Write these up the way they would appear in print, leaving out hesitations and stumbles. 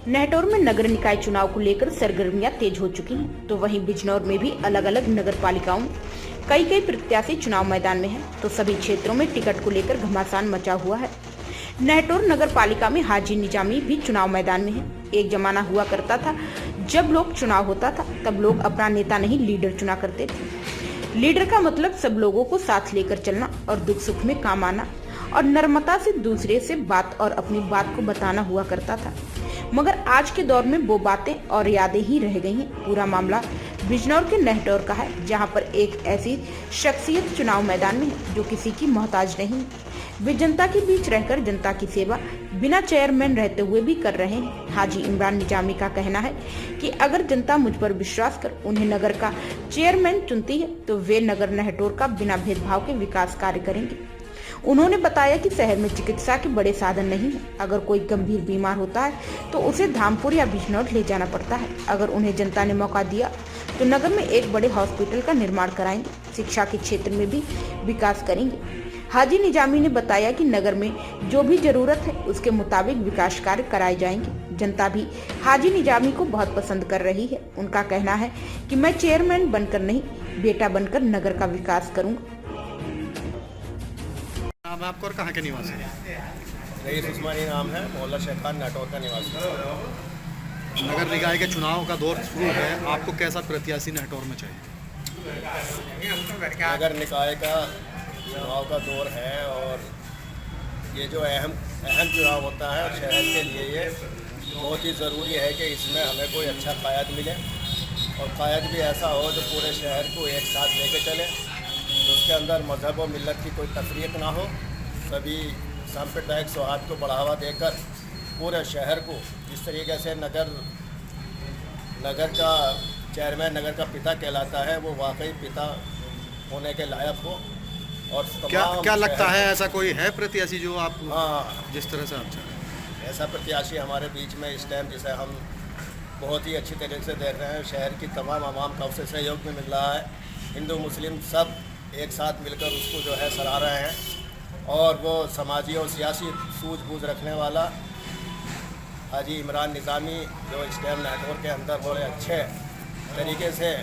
नेहटौर में नगर निकाय चुनाव को लेकर सरगर्मियां तेज हो चुकी हैं, तो वहीं बिजनौर में भी अलग अलग नगर पालिकाओं में कई प्रत्याशी चुनाव मैदान में हैं, तो सभी क्षेत्रों में टिकट को लेकर घमासान मचा हुआ है। नेहटौर नगर पालिका में हाजी निजामी भी चुनाव मैदान में है। एक जमाना हुआ करता था जब लोग चुनाव होता था तब लोग अपना नेता नहीं लीडर चुना करते थे। लीडर का मतलब सब लोगों को साथ लेकर चलना और दुख सुख में काम आना और नर्मता से दूसरे से बात और अपनी बात को बताना हुआ करता था। मगर आज के दौर में वो बातें और यादें ही रह गई हैं। पूरा मामला बिजनौर के नेहटौर का है, जहां पर एक ऐसी शख्सियत चुनाव मैदान में है जो किसी की मोहताज नहीं, वे जनता के बीच रहकर जनता की सेवा बिना चेयरमैन रहते हुए भी कर रहे हैं। हाजी इमरान निजामी का कहना है कि अगर जनता मुझ पर विश्वास कर उन्हें नगर का चेयरमैन चुनती है तो वे नगर नेहटौर का बिना भेदभाव के विकास कार्य करेंगे। उन्होंने बताया कि शहर में चिकित्सा के बड़े साधन नहीं है। अगर कोई गंभीर बीमार होता है तो उसे धामपुर या बिजनौर ले जाना पड़ता है। अगर उन्हें जनता ने मौका दिया तो नगर में एक बड़े हॉस्पिटल का निर्माण कराएंगे, शिक्षा के क्षेत्र में भी विकास करेंगे। हाजी निजामी ने बताया कि नगर में जो भी जरूरत है उसके मुताबिक विकास कार्य कराए जाएंगे। जनता भी हाजी निजामी को बहुत पसंद कर रही है। उनका कहना है कि मैं चेयरमैन बनकर नहीं, बेटा बनकर नगर का विकास करूंगा। नाम है आपका और कहाँ के निवासी हैं? रईस उस्मानी नाम है, मोहल्ला शेख खान नेहटौर का निवासी। नगर निकाय के चुनाव का दौर शुरू है, आपको कैसा प्रत्याशी नेहटौर में चाहिए? नगर निकाय का चुनाव का दौर है और ये जो अहम चुनाव होता है शहर के लिए ये बहुत ही ज़रूरी है कि इसमें हमें कोई अच्छा कायद मिले और कायद भी ऐसा हो जो पूरे शहर को एक साथ लेके चले, उसके अंदर मजहब और मिलत की कोई तफरीक ना हो, सभी सांप्रदायिक सौहार्द को बढ़ावा देकर पूरे शहर को जिस तरीके से नगर का चेयरमैन नगर का पिता कहलाता है वो वाकई पिता होने के लायक हो। और क्या लगता है ऐसा कोई है प्रत्याशी जो आप जिस तरह से आप चाहें? ऐसा प्रत्याशी हमारे बीच में इस टाइम जिसे हम बहुत ही अच्छी तरीके से देख रहे हैं, शहर की तमाम आवाम का उससे सहयोग भी मिल रहा है, हिंदू मुस्लिम सब एक साथ मिलकर उसको जो है सराह रहे हैं और वो समाजी और सियासी सूझबूझ रखने वाला हाजी इमरान निजामी जो इस टाइम नेहटौर के अंदर बड़े अच्छे तरीके से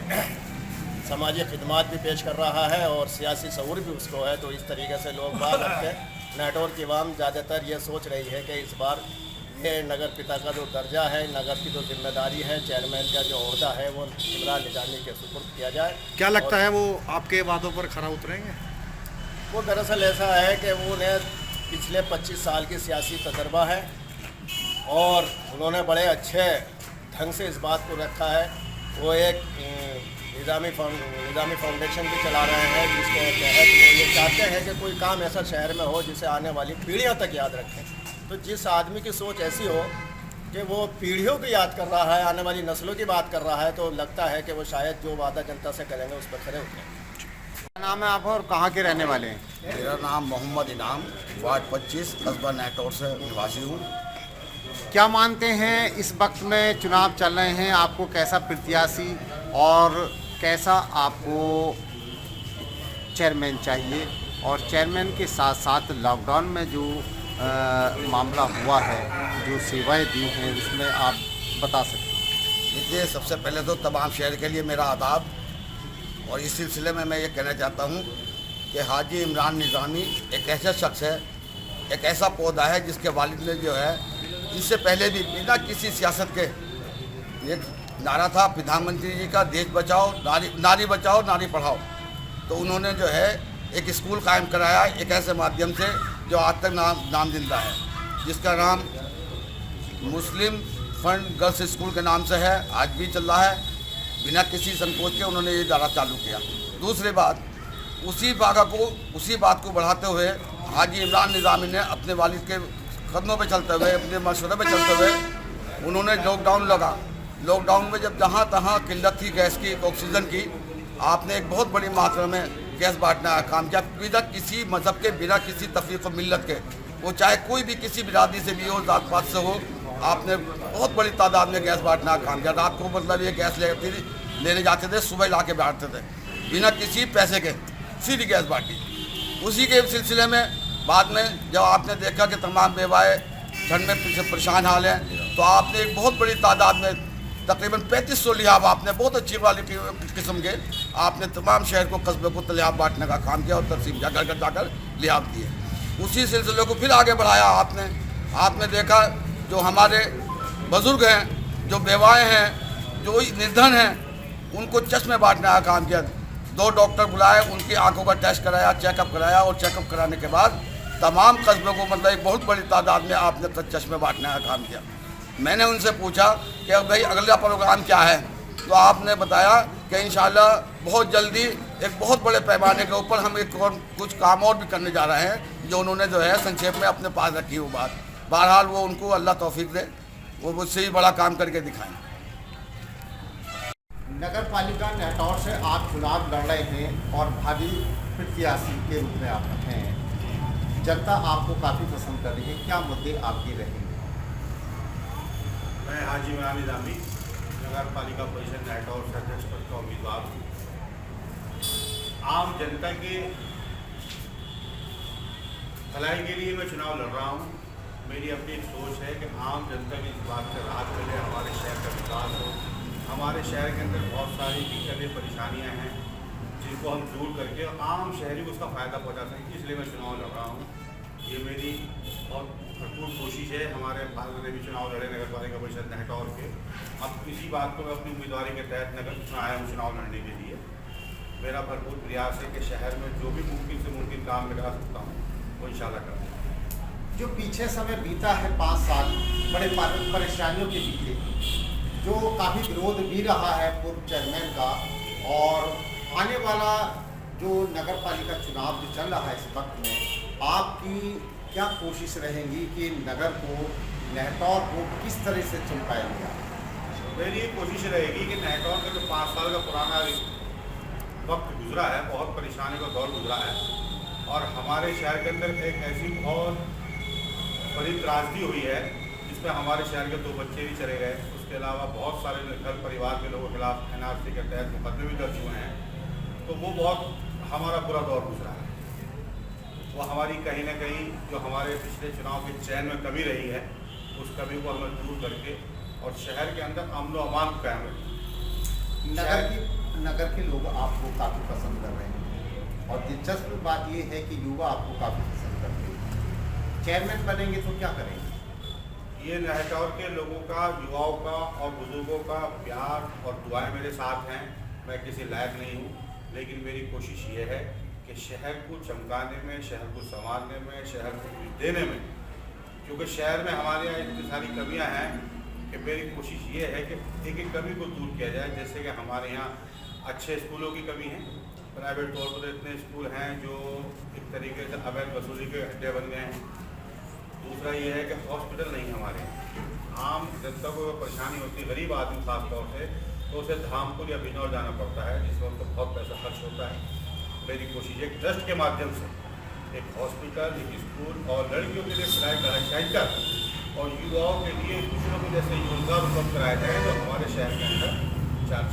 समाजी खिदमात भी पेश कर रहा है और सियासी शऊर भी उसको है, तो इस तरीके से लोग बात रखते हैं। नेहटौर की आवाम ज़्यादातर ये सोच रही है कि इस बार ये नगर पिता का जो दर्जा है, नगर की जो जिम्मेदारी है, चेयरमैन का जो ओहदा है वो इमरान निजामी के सुपुर्द किया जाए। क्या लगता है वो आपके वादों पर खरा उतरेंगे? वो दरअसल ऐसा है कि उन्हें पिछले 25 साल की सियासी तजर्बा है और उन्होंने बड़े अच्छे ढंग से इस बात को रखा है। वो एक निज़ामी फाउंडेशन भी चला रहे हैं जिसके तहत वो ये चाहते हैं कि कोई काम ऐसा शहर में हो जिसे आने वाली पीढ़ियों तक याद रखें। तो जिस आदमी की सोच ऐसी हो कि वो पीढ़ियों को याद कर रहा है, आने वाली नस्लों की बात कर रहा है, तो लगता है कि वो शायद जो वादा जनता से करेंगे उस पर खरे उतरें। क्या नाम है आप और कहाँ के रहने वाले हैं? मेरा नाम मोहम्मद इनाम, वार्ड 25, कस्बा नेहटौर से निवासी हूँ। क्या मानते हैं इस वक्त में चुनाव चल रहे हैं, आपको कैसा प्रत्याशी और कैसा आपको चेयरमैन चाहिए, और चेयरमैन के साथ साथ लॉकडाउन में जो मामला हुआ है, जो सेवाएं दी हैं, उसमें आप बता सकते हैं? देखिए, सबसे पहले तो तमाम शहर के लिए मेरा आदाब, और इस सिलसिले में मैं ये कहना चाहता हूँ कि हाजी इमरान निजामी एक ऐसा शख्स है, एक ऐसा पौधा है जिसके वालिद ने जो है इससे पहले भी बिना किसी सियासत के एक नारा था प्रधानमंत्री जी का, देश बचाओ नारी बचाओ नारी पढ़ाओ, तो उन्होंने जो है एक स्कूल कायम कराया एक ऐसे माध्यम से जो आज तक नाम जिंदा है, जिसका नाम मुस्लिम फंड गर्ल्स स्कूल के नाम से है, आज भी चल रहा है। बिना किसी संकोच के उन्होंने ये इदारा चालू किया। दूसरी बात, उसी बात को बढ़ाते हुए हाजी इमरान निजामी ने अपने वालिद के कदमों पे चलते हुए, अपने मशवरे पे चलते हुए उन्होंने लॉकडाउन लगा। लॉकडाउन में जब जहाँ तहाँ किल्लत थी गैस की, ऑक्सीजन की, आपने एक बहुत बड़ी मात्रा में गैस बांटने का काम किया, बिना किसी मज़हब के, बिना किसी तफरीक और मिल्लत के, वो चाहे कोई भी किसी बिरादरी से भी हो, जात पात से हो, आपने बहुत बड़ी तादाद में गैस बांटने का काम किया। रात को मतलब ये गैस लेने जाते थे, सुबह ला के बांटते थे बिना किसी पैसे के, सीधी गैस बांटी। उसी के सिलसिले में बाद में जब आपने देखा कि तमाम बेवाएँ ठंड में परेशान हाल हैं, तो आपने एक बहुत बड़ी तादाद में तकरीबन 3500 लिहाब आपने बहुत अच्छी वाली किस्म के आपने तमाम शहर को कस्बे को लिहाब बांटने का काम किया और तकसीम किया, घर घर जाकर लिहाब दिए। उसी सिलसिले को फिर आगे बढ़ाया आपने देखा जो हमारे बुज़ुर्ग हैं, जो बेवाएँ हैं, जो निर्धन हैं, उनको चश्मे बांटने का काम किया। 2 डॉक्टर बुलाए, उनकी आंखों का टेस्ट कराया, चेकअप कराया और चेकअप कराने के बाद तमाम कस्बों को मतलब एक बहुत बड़ी तादाद में आपने चश्मे बांटने का काम किया। मैंने उनसे पूछा कि अब भाई अगला प्रोग्राम क्या है, तो आपने बताया कि इंशाल्लाह बहुत जल्दी एक बहुत बड़े पैमाने के ऊपर हम एक और कुछ काम और भी करने जा रहे हैं, जो उन्होंने जो है संक्षेप में अपने पास रखी वो बात। बहरहाल वो उनको अल्लाह तौफीक दे, वो मुझसे ही बड़ा काम करके दिखाएं। नगर पालिका नेहटौर से आप चुनाव लड़ रहे हैं और भावी प्रत्याशी के रूप में आप हैं। जनता आपको काफ़ी पसंद कर रही है, क्या मुद्दे आपके रहेंगे? मैं हाजी इमरान निज़ामी नगर पालिका परिषद नेहटौर से अध्यक्ष पद का उम्मीदवार हूँ। आम जनता के भलाई के लिए मैं चुनाव लड़ रहा हूँ। मेरी अपनी एक सोच है कि आम जनता की इस बात से राहत मिले, हमारे शहर का विकास हो। हमारे शहर के अंदर बहुत सारी दिक्कतें परेशानियाँ हैं जिनको हम दूर करके आम शहरी को उसका फ़ायदा पहुँचा सकें, इसलिए मैं चुनाव लड़ रहा हूँ। ये मेरी बहुत भरपूर कोशिश है। हमारे फादर ने भी चुनाव लड़े नगर पालिका परिषद नेहटौर के। अब इसी बात को मैं अपनी उम्मीदवारी के तहत नगर आया हूँ चुनाव लड़ने के लिए। मेरा भरपूर प्रयास है कि शहर में जो भी मुमकिन से मुमकिन काम मैं करा सकता हूँ वो इंशाल्लाह करूँगा। जो पीछे समय बीता है 5 साल बड़े परेशानियों के बीते, जो काफ़ी विरोध भी रहा है पूर्व चेयरमैन का, और आने वाला जो नगर पालिका चुनाव जो चल रहा है इस वक्त में, आपकी क्या कोशिश रहेंगी कि नगर को, नेहटौर को किस तरह से चुन पाएंगे? मेरी ये कोशिश रहेगी कि नेहटौर का जो 5 साल का पुराना वक्त गुजरा है, बहुत परेशानी का दौर गुजरा है, और हमारे शहर के अंदर एक ऐसी बहुत बड़ी त्रासदी हुई है जिसमें हमारे शहर के 2 बच्चे भी चले गए। उसके अलावा बहुत सारे घर परिवार के लोगों के खिलाफ NRC के तहत मुकदमे भी दर्ज हुए हैं। तो वो बहुत हमारा बुरा दौर गुजरा है। वो हमारी कहीं ना कहीं जो हमारे पिछले चुनाव के चयन में कमी रही है, उस कमी को हमें दूर करके और शहर के अंदर अमन व अमान कायम रखें। नगर के लोग आपको काफ़ी पसंद कर रहे हैं, और दिलचस्प बात ये है कि युवा आपको काफ़ी पसंद करते हैं। चेयरमैन बनेंगे तो क्या करेंगे? ये नेहटौर के लोगों का, युवाओं का और बुजुर्गों का प्यार और दुआएं मेरे साथ हैं। मैं किसी लायक नहीं हूँ, लेकिन मेरी कोशिश ये है कि शहर को चमकाने में, शहर को संवारने में, शहर को कुछ देने में, क्योंकि शहर में हमारे यहाँ इतनी सारी कमियाँ हैं कि मेरी कोशिश ये है कि एक एक कमी को दूर किया जाए। जैसे कि हमारे यहाँ अच्छे स्कूलों की कमी है, प्राइवेट तौर पर इतने स्कूल हैं जो एक तरीके से अवैध वसूली के अड्डे बन गए हैं। दूसरा ये है कि हॉस्पिटल नहीं है हमारे यहाँ। आम जनता को परेशानी होती है, गरीब आदमी खास तौर से, तो उसे धामपुर या बिजनौर जाना पड़ता है, जिसमें उनको बहुत पैसा खर्च होता है। मेरी कोशिश है ट्रस्ट के माध्यम से एक हॉस्पिटल, एक स्कूल और लड़कियों के लिए फ्लैट सेंटर और युवाओं के लिए कुछ न कुछ ऐसे योजनाएं उपलब्ध कराए जाए जो हमारे शहर के अंदर चार